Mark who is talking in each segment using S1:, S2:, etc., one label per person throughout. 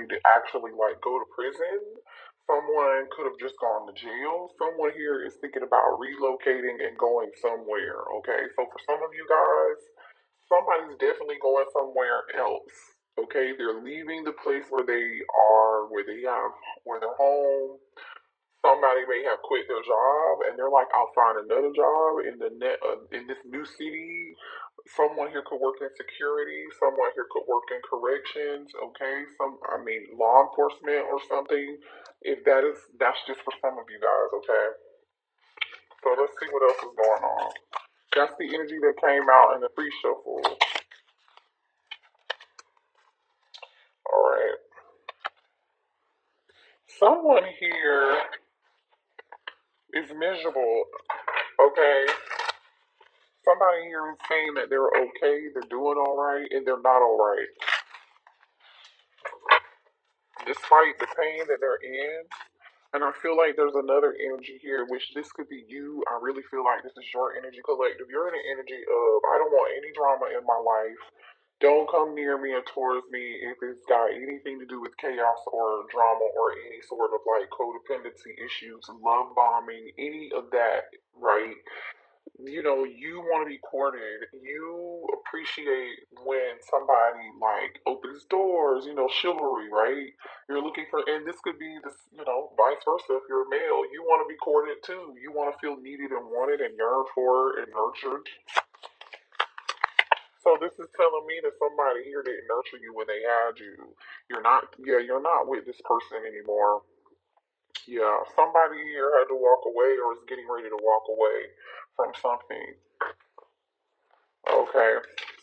S1: to actually like go to prison. Someone could have just gone to jail. Someone here is thinking about relocating and going somewhere. Okay, so for some of you guys, somebody's definitely going somewhere else. Okay, they're leaving the place where they are, where they're home. Somebody may have quit their job and they're like, I'll find another job in this new city. Someone here could work in security. Someone here could work in corrections. Okay, law enforcement or something. If that's just for some of you guys. Okay, so let's see what else is going on. That's the energy that came out in the pre shuffle. All right, someone here is miserable. Okay, somebody here is saying that they're okay, they're doing all right, and they're not all right, despite the pain that they're in. And I feel like there's another energy here, which this could be you. I really feel like this is your energy collective. You're in the energy of, I don't want any drama in my life. Don't come near me or towards me if it's got anything to do with chaos or drama or any sort of like codependency issues, love bombing, any of that, right? You want to be courted. You appreciate when somebody like opens doors, chivalry, right? You're looking for, and this could be this, vice versa. If you're a male, you want to be courted too. You want to feel needed and wanted and yearned for and nurtured. So this is telling me that somebody here didn't nurture you when they had you. You're not with this person anymore. Yeah, somebody here had to walk away or is getting ready to walk away from something. Okay.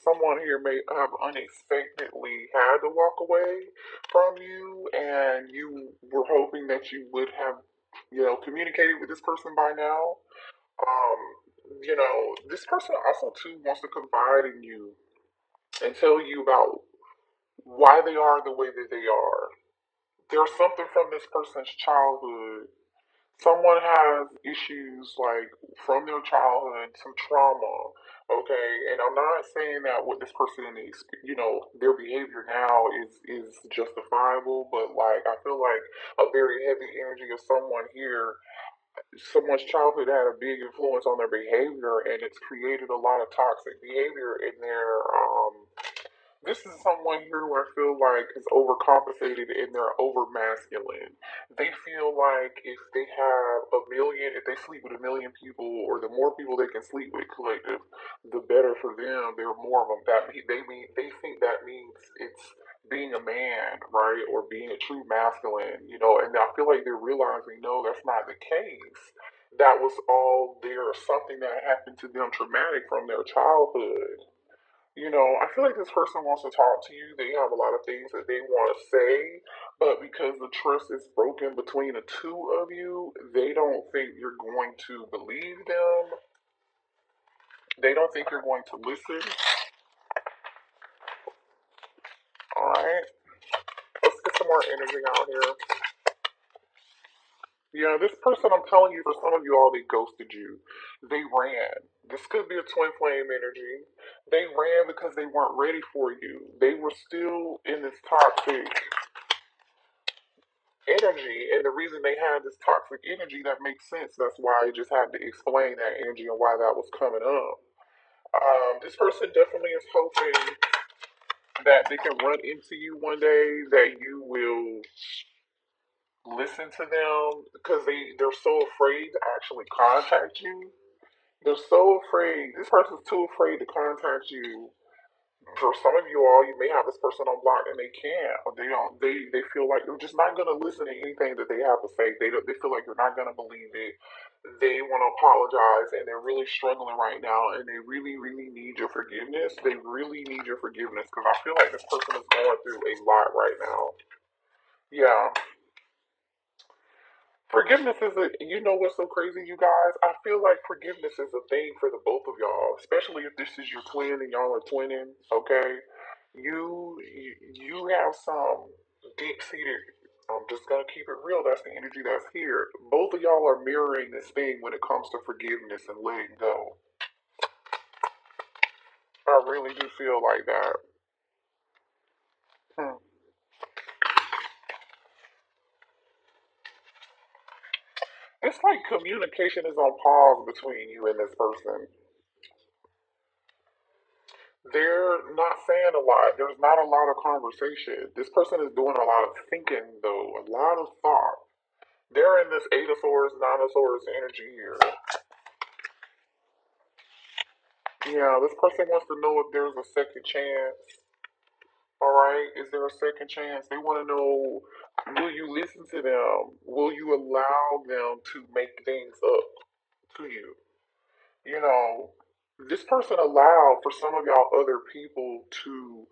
S1: Someone here may have unexpectedly had to walk away from you, and you were hoping that you would have, communicated with this person by now. This person also too wants to confide in you and tell you about why they are the way that they are. There's something from this person's childhood. Someone has issues like from their childhood, some trauma, okay? And I'm not saying that what this person is, their behavior now is justifiable, but like I feel like a very heavy energy of someone here, someone's childhood had a big influence on their behavior, and it's created a lot of toxic behavior in their this is someone here who I feel like is overcompensated and they're over masculine. They feel like if they sleep with a million people, or the more people they can sleep with collective, the better for them. There are more of them. They think that means it's being a man, right, or being a true masculine, And I feel like they're realizing no, that's not the case. That was all there, something that happened to them traumatic from their childhood. I feel like this person wants to talk to you. They have a lot of things that they want to say, but because the trust is broken between the two of you, they don't think you're going to believe them. They don't think you're going to listen. All right, let's get some more energy out here. Yeah, this person, I'm telling you, for some of you all, they ghosted you. They ran. This could be a twin flame energy. They ran because they weren't ready for you. They were still in this toxic energy, and the reason they had this toxic energy, that makes sense. That's why I just had to explain that energy and why that was coming up. This person definitely is hoping that they can run into you one day, that you will listen to them, because they're so afraid to actually contact you. They're so afraid. This person's too afraid to contact you. For some of you all, you may have this person on block and they can't, or they don't. They feel like you're just not gonna listen to anything that they have to say. They feel like you're not gonna believe it. They want to apologize, and they're really struggling right now, and they really, really need your forgiveness. They really need your forgiveness, because I feel like this person is going through a lot right now. Yeah. Forgiveness is what's so crazy, you guys? I feel like forgiveness is a thing for the both of y'all, especially if this is your twin and y'all are twinning, okay? You have some deep seated, I'm just gonna keep it real, that's the energy that's here. Both of y'all are mirroring this thing when it comes to forgiveness and letting go. I really do feel like that. Hmm. it's like communication is on pause between you and this person. They're not saying a lot. There's not a lot of conversation. This person is doing a lot of thinking, though, a lot of thought. They're in this Eight of Swords, Nine of Swords energy here. Yeah, this person wants to know if there's a second chance. All right, is there a second chance? They want to know, will you listen to them? Will you allow them to make things up to you? You know, this person allowed for some of y'all other people to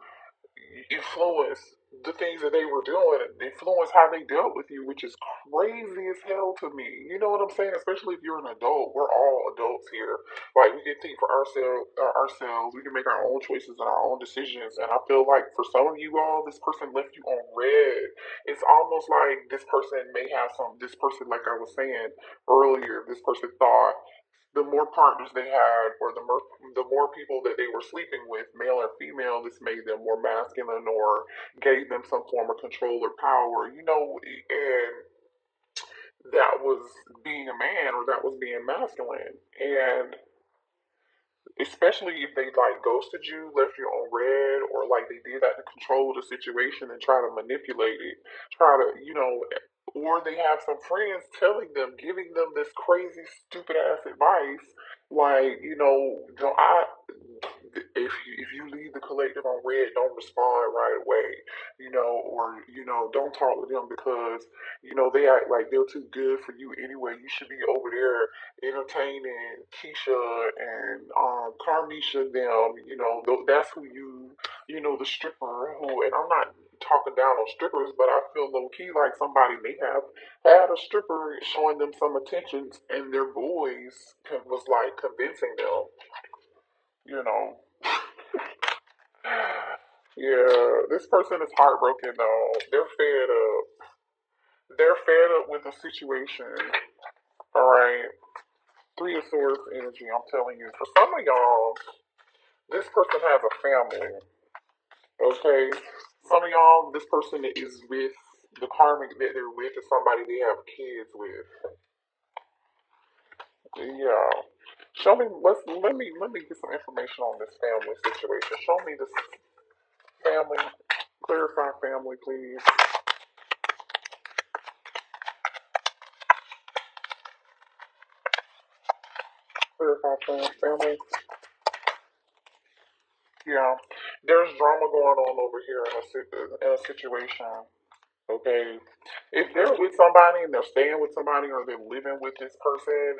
S1: influence the things that they were doing and influence how they dealt with you, which is crazy as hell to me. You know what I'm saying? Especially if you're an adult. We're all adults here. Like we can think for ourselves. We can make our own choices and our own decisions. And I feel like for some of you all, this person left you on red. It's almost like this person may have some. This person, like I was saying earlier, this person thought the more partners they had, or the more people that they were sleeping with, male or female, this made them more masculine or gave them some form of control or power, and that was being a man or that was being masculine. And especially if they like ghosted you, left you on red, or like they did that to control the situation and try to manipulate it, try to, or they have some friends telling them, giving them this crazy, stupid ass advice, like, don't I. If you leave the collective on red, don't respond right away, or don't talk to them because they act like they're too good for you anyway. You should be over there entertaining Keisha and Carmisha them, that's who the stripper who, and I'm not talking down on strippers, but I feel low key like somebody may have had a stripper showing them some attentions and their voice was like convincing them, you know. Yeah, this person is heartbroken though. They're fed up. They're fed up with the situation. All right. Three of Swords energy, I'm telling you. For some of y'all, this person has a family. Okay? Some of y'all, this person is with, the karmic that they're with is somebody they have kids with. Yeah. Let me get some information on this family situation. Show me this family. Clarify family, please. Clarify family. Yeah. There's drama going on over here in a situation. Okay. If they're with somebody and they're staying with somebody or they're living with this person,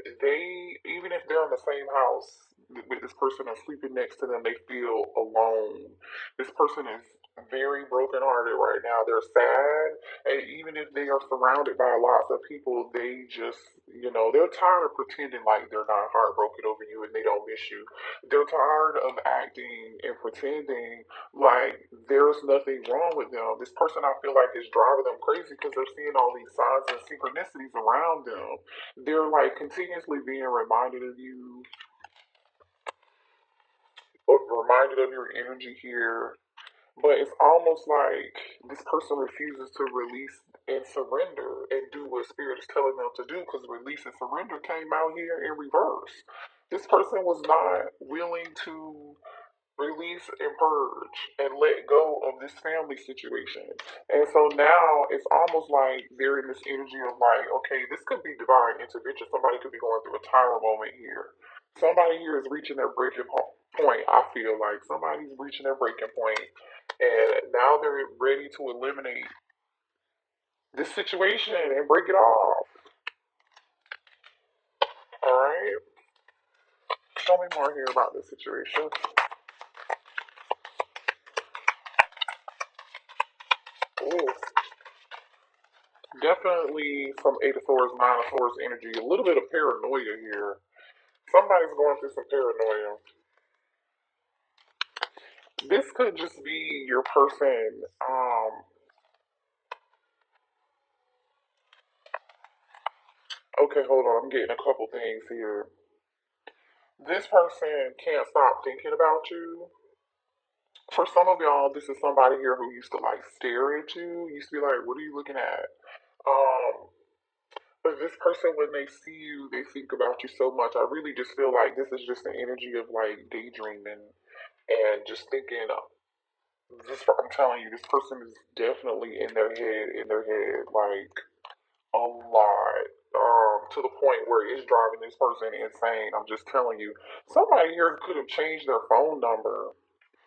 S1: even if they're in the same house with this person or sleeping next to them, they feel alone. This person is very brokenhearted right now. They're sad. And even if they are surrounded by lots of people, they just, they're tired of pretending like they're not heartbroken over you and they don't miss you. They're tired of acting and pretending like there's nothing wrong with them. This person I feel like is driving them crazy because they're seeing all these signs and synchronicities around them. They're like continuously being reminded of you, or reminded of your energy here. But it's almost like this person refuses to release and surrender and do what spirit is telling them to do, because release and surrender came out here in reverse. This person was not willing to release and purge and let go of this family situation. And so now it's almost like they're in this energy of like, okay, this could be divine intervention. Somebody could be going through a tower moment here. Somebody here is reaching their breaking point. I feel like somebody's reaching their breaking point, and now they're ready to eliminate this situation and break it off. All right, tell me more here about this situation. Ooh. Definitely some Eight of Swords, Nine of Swords energy. A little bit of paranoia here. Somebody's going through some paranoia. This could just be your person. Okay, hold on. I'm getting a couple things here. This person can't stop thinking about you. For some of y'all, this is somebody here who used to like stare at you. Used to be like, "What are you looking at?" Um, But this person, when they see you, they think about you so much. I really just feel like this is just the energy of like daydreaming and just thinking. This, I'm telling you, this person is definitely in their head, like a lot. To the point where it's driving this person insane. I'm just telling you, somebody here could have changed their phone number,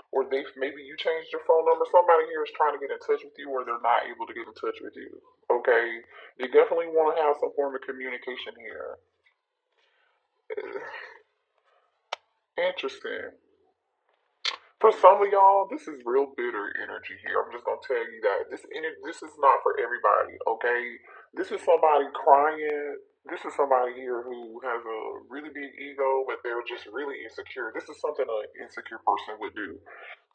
S1: or they maybe you changed your phone number. Somebody here is trying to get in touch with you, or they're not able to get in touch with you. Okay, they definitely want to have some form of communication here. Interesting. For some of y'all, this is real bitter energy here. I'm just gonna tell you that this is not for everybody. Okay, this is somebody crying. This is somebody here who has a really big ego, but they're just really insecure. This is something an insecure person would do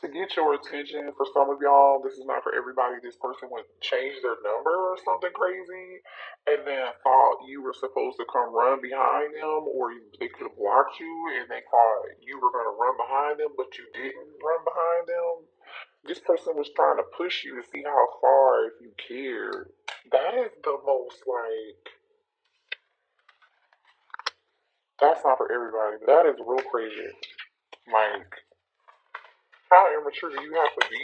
S1: to get your attention. For some of y'all, this is not for everybody. This person would change their number or something crazy, and then thought you were supposed to come run behind them, or they could have blocked you, and they thought you were going to run behind them, but you didn't run behind them. This person was trying to push you to see how far if you cared. That is the most like. That's not for everybody. But that is real crazy. Like, how immature do you have to be?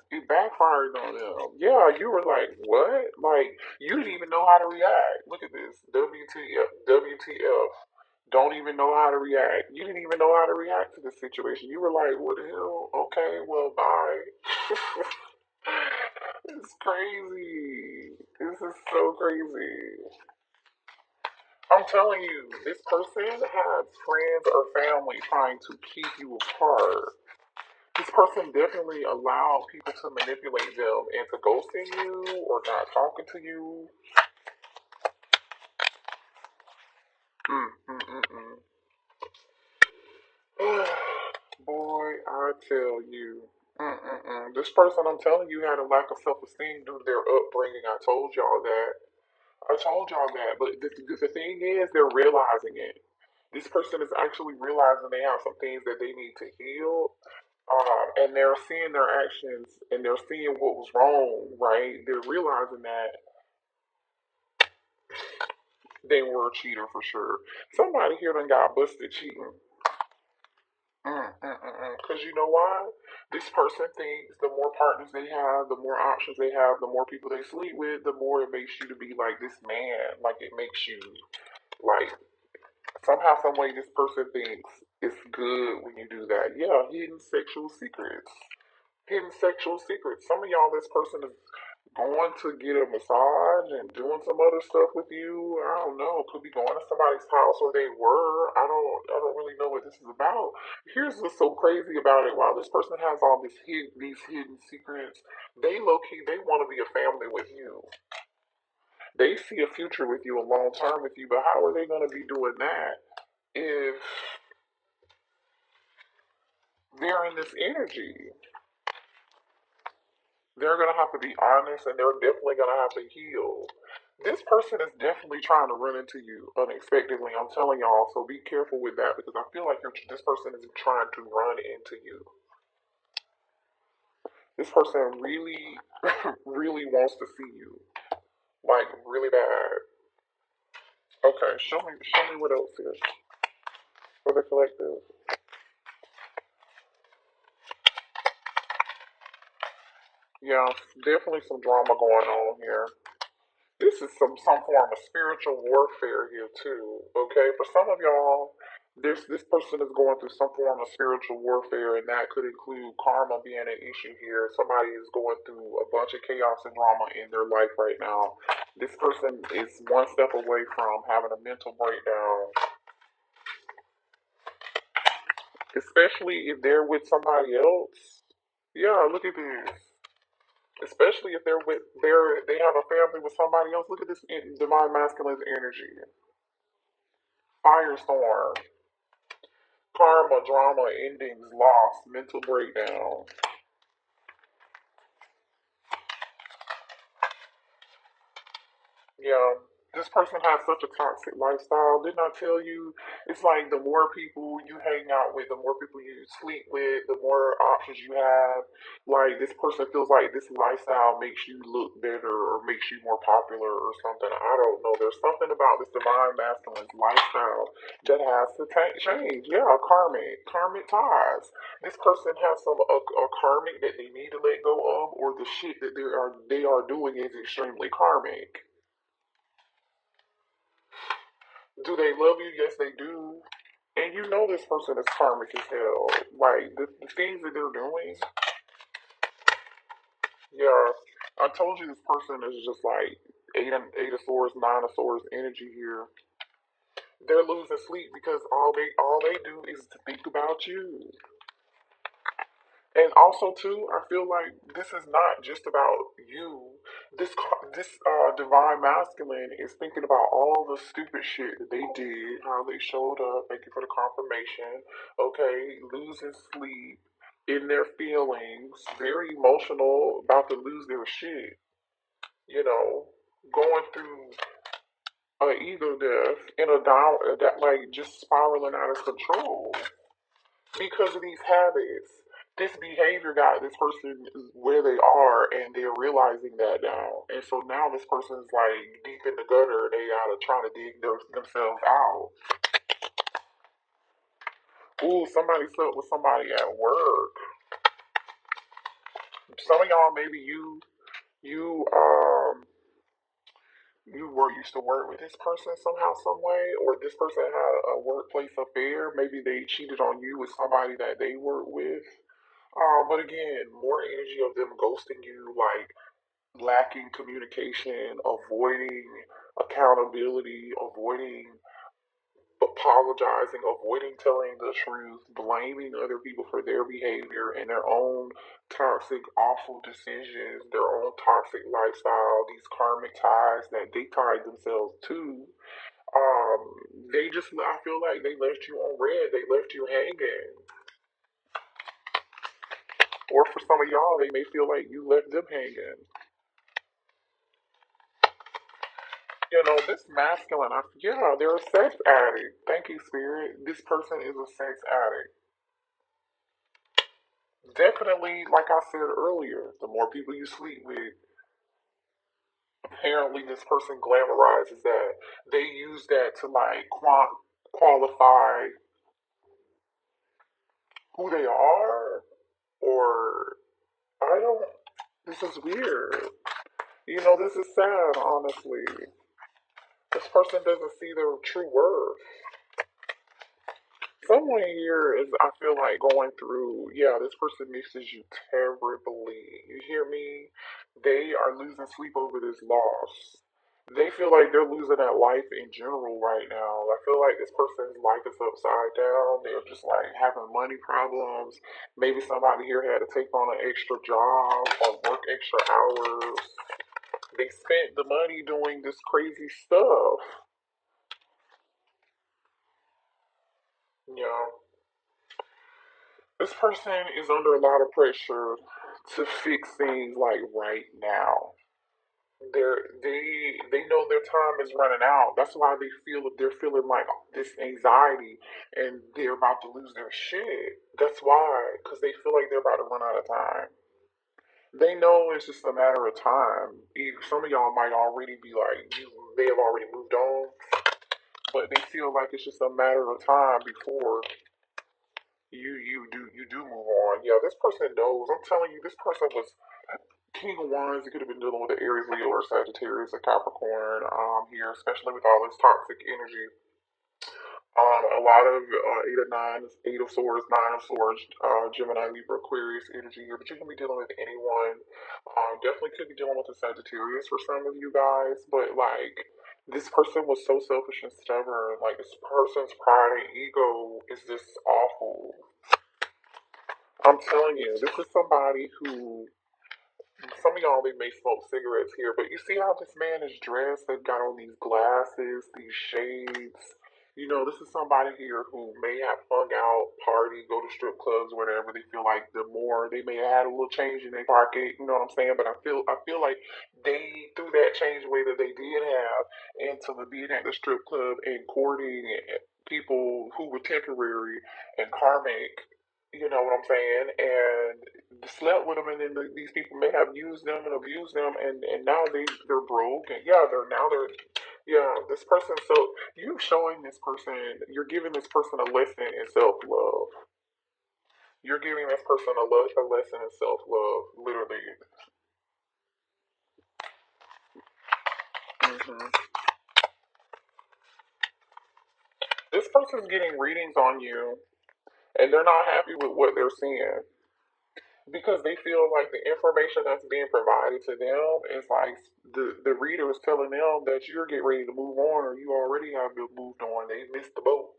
S1: It backfired on them. Yeah, you were like, what? Like, you didn't even know how to react. Look at this. WTF. WTF. Don't even know how to react. You didn't even know how to react to the situation. You were like, what the hell? Okay, well, bye. It's crazy. This is so crazy. I'm telling you, this person has friends or family trying to keep you apart. This person definitely allowed people to manipulate them into ghosting you or not talking to you. Mm, mm, mm, mm. Boy, I tell you. This person, I'm telling you, had a lack of self esteem due to their upbringing. I told y'all that. I told y'all that. But the thing is, they're realizing it. This person is actually realizing they have some things that they need to heal. And they're seeing their actions and they're seeing what was wrong, right? They're realizing that they were a cheater for sure. Somebody here done got busted cheating. Because you know why? This person thinks the more partners they have, the more options they have, the more people they sleep with, the more it makes you to be like this man. Like it makes you like somehow, some way, this person thinks it's good when you do that. Yeah, hidden sexual secrets. Hidden sexual secrets. Some of y'all, this person is going to get a massage and doing some other stuff with you. I don't know. Could be going to somebody's house or they were. I don't really know what this is about. Here's what's so crazy about it. While this person has all these hidden secrets, they low key they want to be a family with you. They see a future with you, a long term with you. But how are they going to be doing that if they're in this energy? They're gonna have to be honest and they're definitely gonna have to heal. This person is definitely trying to run into you unexpectedly. I'm telling y'all, so be careful with that because I feel like this person is trying to run into you. This person really, really wants to see you, like really bad. Okay, show me what else is for the collective. Yeah, definitely some drama going on here. This is some form of spiritual warfare here too. Okay, for some of y'all, this person is going through some form of spiritual warfare, and that could include karma being an issue here. Somebody is going through a bunch of chaos and drama in their life right now. This person is one step away from having a mental breakdown, especially if they're with somebody else. Yeah, look at this. Especially if they have a family with somebody else. Look at this divine masculine energy. Firestorm, karma, drama, endings, loss, mental breakdown. Yeah. This person has such a toxic lifestyle. Didn't I tell you? It's like the more people you hang out with, the more people you sleep with, the more options you have. Like this person feels like this lifestyle makes you look better or makes you more popular or something. I don't know. There's something about this divine masculine's lifestyle that has to change. Yeah, karmic ties. This person has a karmic that they need to let go of, or the shit that they are doing is extremely karmic. Do they love you? Yes, they do. And you know this person is karmic as hell. Like the things that they're doing. Yeah, I told you this person is just like eight of swords, nine of swords energy here. They're losing sleep because all they do is to think about you. And also too, I feel like this is not just about you. This divine masculine is thinking about all the stupid shit that they did, how they showed up. Thank you for the confirmation. Okay, losing sleep in their feelings, very emotional, about to lose their shit. You know, going through an ego death in a down that like just spiraling out of control because of these habits. This behavior got this person where they are, and they're realizing that now. And so now this person's like deep in the gutter. They gotta try to dig themselves out. Ooh, somebody slept with somebody at work. Some of y'all, maybe you used to work with this person somehow, some way, or this person had a workplace affair. Maybe they cheated on you with somebody that they work with. But again, more energy of them ghosting you, like lacking communication, avoiding accountability, avoiding apologizing, avoiding telling the truth, blaming other people for their behavior and their own toxic, awful decisions, their own toxic lifestyle, these karmic ties that they tied themselves to. Um, I feel like they left you on red, they left you hanging. Or for some of y'all, they may feel like you left them hanging. This masculine, yeah, they're a sex addict. Thank you, Spirit. This person is a sex addict. Definitely, like I said earlier, the more people you sleep with, apparently this person glamorizes that. They use that to like qualify who they are, or I don't. This is weird. This is sad, honestly. This person doesn't see their true worth. Someone here is, I feel like, going through, yeah, this person misses you terribly. You hear me? They are losing sleep over this loss. They feel like they're losing that life in general right now. I feel like this person's life is upside down. They're just like having money problems. Maybe somebody here had to take on an extra job or work extra hours. They spent the money doing this crazy stuff. You know, this person is under a lot of pressure to fix things like right now. They know their time is running out. That's why they're feeling like this anxiety and they're about to lose their shit. That's why, because they feel like they're about to run out of time. They know it's just a matter of time. Some of y'all might already be like, you may have already moved on, but they feel like it's just a matter of time before you do move on. Yeah, this person knows. I'm telling you, this person was King of Wands. You could have been dealing with the Aries, Leo, or Sagittarius, or Capricorn. Here, especially with all this toxic energy. A lot of eight of swords, nine of swords, Gemini, Libra, Aquarius energy here, but you can be dealing with anyone. Definitely could be dealing with a Sagittarius for some of you guys, but like this person was so selfish and stubborn. Like this person's pride and ego is just awful. I'm telling you, this is somebody who some of y'all they may smoke cigarettes here, but you see how this man is dressed? They've got on these glasses, these shades. This is somebody here who may have hung out, party, go to strip clubs, whatever. They feel like the more they may have had a little change in their pocket, you know what I'm saying? But I feel like they threw that change away that they did have into the being at the strip club and courting people who were temporary and karmic. You know what I'm saying? And slept with them, and then these people may have used them and abused them, and now they're broke, and yeah, they're yeah, this person. So you showing this person, you're giving this person a lesson in self love. You're giving this person a lesson in self love, literally. hmm This person's getting readings on you, and they're not happy with what they're seeing because they feel like the information that's being provided to them is like the reader is telling them that you're getting ready to move on, or you already have been moved on. They missed the boat.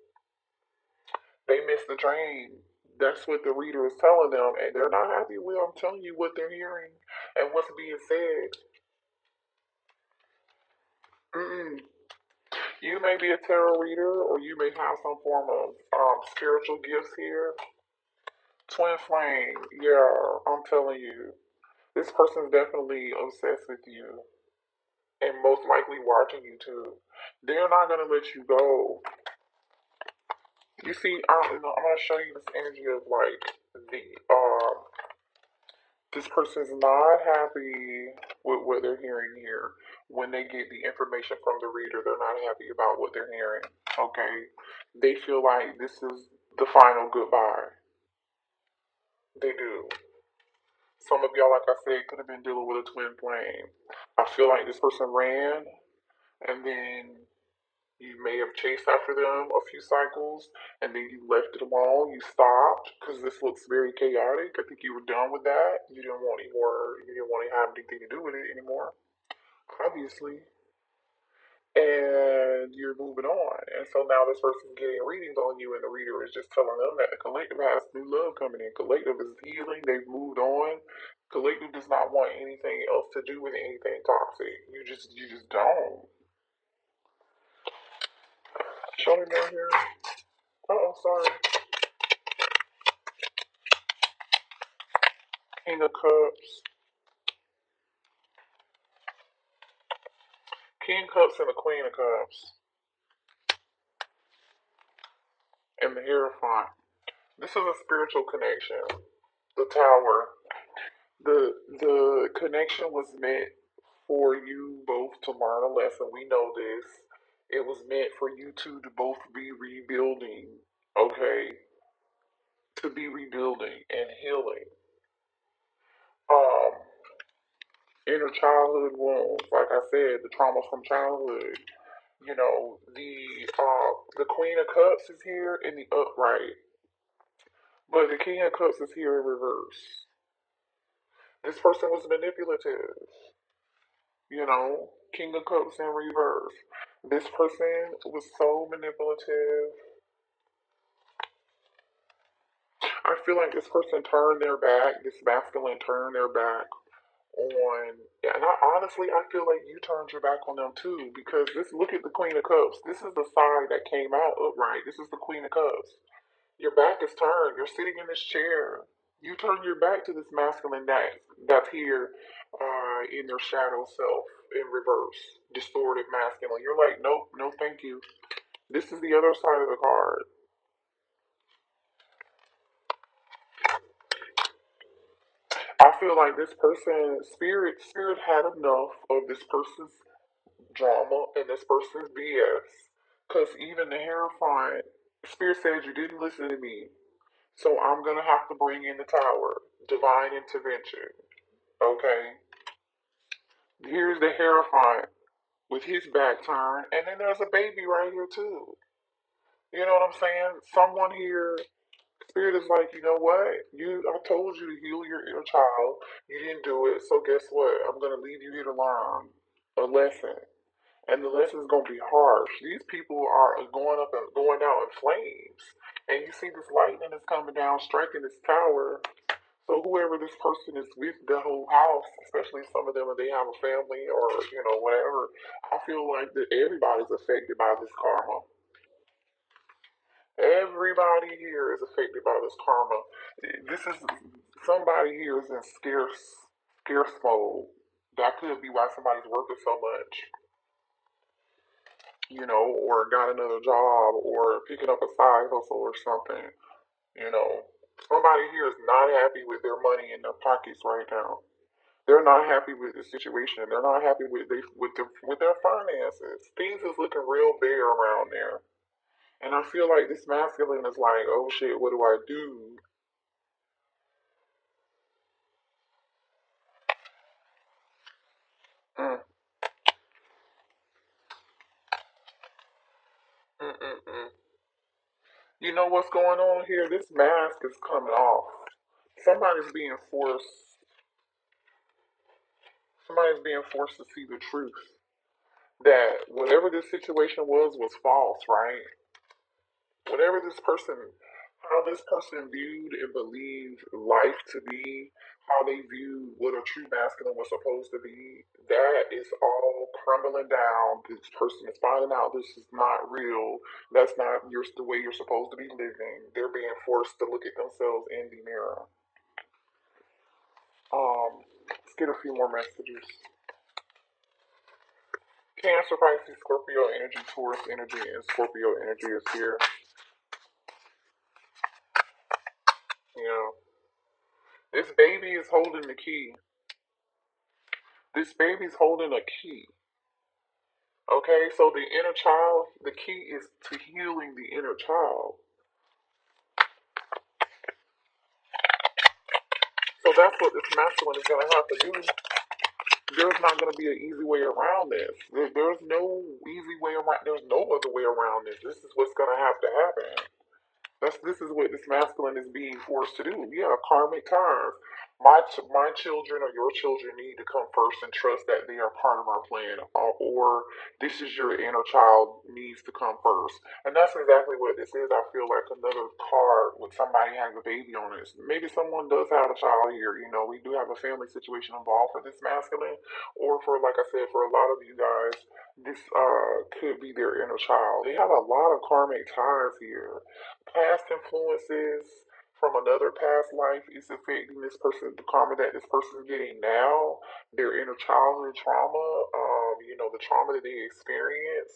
S1: They missed the train. That's what the reader is telling them, and they're not happy with. I'm telling you what they're hearing and what's being said. Mm-mm. You may be a tarot reader, or you may have some form of spiritual gifts here. Twin flame, yeah, I'm telling you, this person's definitely obsessed with you, and most likely watching you too. They're not gonna let you go. You see, I'm gonna show you this energy of like the this person's not happy with what they're hearing here. When they get the information from the reader, they're not happy about what they're hearing. Okay? They feel like this is the final goodbye. They do. Some of y'all, like I said, could have been dealing with a twin flame. I feel like this person ran, and then you may have chased after them a few cycles, and then you left it alone. You stopped because this looks very chaotic. I think you were done with that. You didn't want any more. You didn't want to have anything to do with it anymore, obviously. And you're moving on. And so now this person's getting readings on you, and the reader is just telling them that the collective has new love coming in. Collective is healing. They've moved on. Collective does not want anything else to do with anything toxic. You just don't. Show me more here. Oh, sorry. King of Cups. King Cups and the Queen of Cups. And the Hierophant. This is a spiritual connection. The Tower. The connection was meant for you both to learn a lesson. We know this. It was meant for you two to both be rebuilding. Okay? To be rebuilding and healing. Um, Inner childhood wounds. Like I said, the trauma from childhood. The Queen of Cups is here in the upright, but the King of Cups is here in reverse. This person was manipulative. King of Cups in reverse. This person was so manipulative. I feel like this person turned their back. This masculine turned their back on. Yeah, and honestly, I feel like you turned your back on them too, because look at the Queen of Cups. This is the side that came out upright. This is the Queen of Cups. Your back is turned. You're sitting in this chair. You turn your back to this masculine that's here in their shadow self in reverse, distorted masculine. You're like, nope, no, thank you. This is the other side of the card. I feel like this person, spirit had enough of this person's drama and this person's BS. Because even the Hierophant, spirit said you didn't listen to me. So I'm gonna have to bring in the tower. Divine intervention. Okay. Here's the Hierophant with his back turned, and then there's a baby right here too. You know what I'm saying? Someone here, spirit is like, you know what? I told you to heal your inner child. You didn't do it, so guess what? I'm gonna leave you here to learn a lesson, and the lesson is gonna be harsh. These people are going up and going out in flames, and you see this lightning is coming down, striking this tower. So whoever this person is with the whole house, especially some of them, if they have a family or whatever, I feel like that everybody's affected by this karma. Everybody here is affected by this karma. This is somebody here is in scarce mode. That could be why somebody's working so much, or got another job or picking up a side hustle or something. You know, somebody here is not happy with their money in their pockets right now. They're not happy with the situation. They're not happy with their finances. Things is looking real bare around there. And I feel like this masculine is like, oh shit, what do I do? Mm, mm, mm, mm. You know what's going on here? This mask is coming off. Somebody's being forced. Somebody's being forced to see the truth. That whatever this situation was false, right? Whatever this person, how this person viewed and believed life to be, how they viewed what a true masculine was supposed to be, that is all crumbling down. This person is finding out this is not real. That's not the way you're supposed to be living. They're being forced to look at themselves in the mirror. Let's get a few more messages. Cancer, Pisces, Scorpio energy, Taurus energy, and Scorpio energy is here. You know, this baby is holding the key. This baby's holding a key. Okay, so the inner child, the key is to healing the inner child. So that's what this masculine is going to have to do. There's not going to be an easy way around this. There's no easy way around. There's no other way around this. This is what's going to have to happen. This is what this masculine is being forced to do. Yeah, karmic ties. My children or your children need to come first and trust that they are part of our plan, or this is your inner child needs to come first, and that's exactly what this is. I feel like another card with somebody has a baby on it. Maybe someone does have a child here. We do have a family situation involved for this masculine, or for like I said, for a lot of you guys, this could be their inner child. They have a lot of karmic ties here. Past influences from another past life is affecting this person, the karma that this person is getting now, their inner childhood trauma, the trauma that they experience.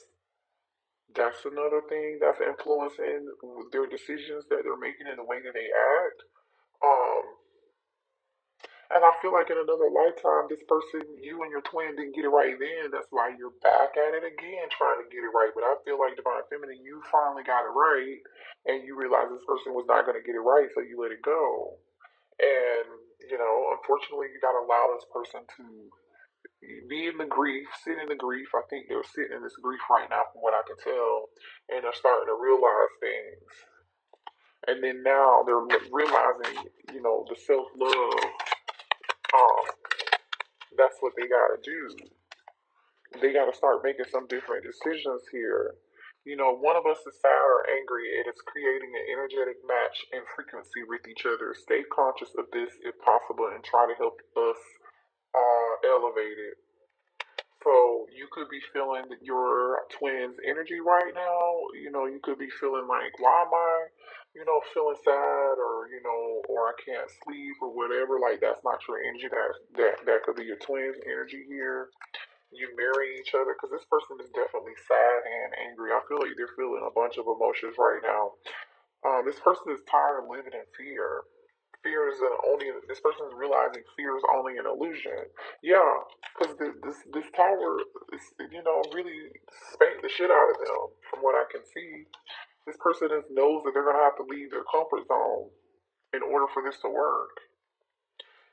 S1: That's another thing that's influencing their decisions that they're making and the way that they act. Um, and I feel like in another lifetime, this person, you and your twin didn't get it right then. That's why you're back at it again, trying to get it right. But I feel like Divine Feminine, you finally got it right, and you realize this person was not going to get it right, so you let it go. And, unfortunately, you got to allow this person to be in the grief, sit in the grief. I think they're sitting in this grief right now, from what I can tell, and they're starting to realize things. And then now they're realizing, the self love. Um, that's what they gotta do. They gotta start making some different decisions here. One of us is sad or angry, and it's creating an energetic match and frequency with each other. Stay conscious of this if possible and try to help us elevate it. So you could be feeling your twin's energy right now. You could be feeling like, why am I, feeling sad, or I can't sleep or whatever. Like that's not your energy. That could be your twin's energy here. You marry each other because this person is definitely sad and angry. I feel like they're feeling a bunch of emotions right now. This person is tired of living in fear. Fear is this person is realizing fear is only an illusion. Yeah, because this tower is really spanked the shit out of them. From what I can see, this person knows that they're gonna have to leave their comfort zone in order for this to work.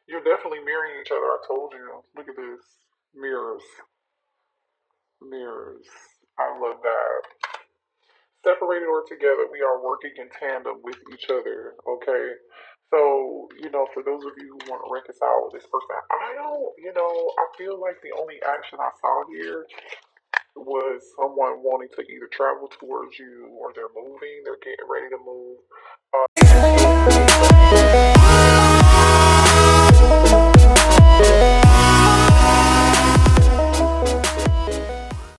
S1: You're definitely mirroring each other. I told you. Look at this. Mirrors. Mirrors. I love that. Separated or together, we are working in tandem with each other. Okay. So, for those of you who want to reconcile with this person, I don't, I feel like the only action I saw here was someone wanting to either travel towards you or they're moving, they're getting ready to move.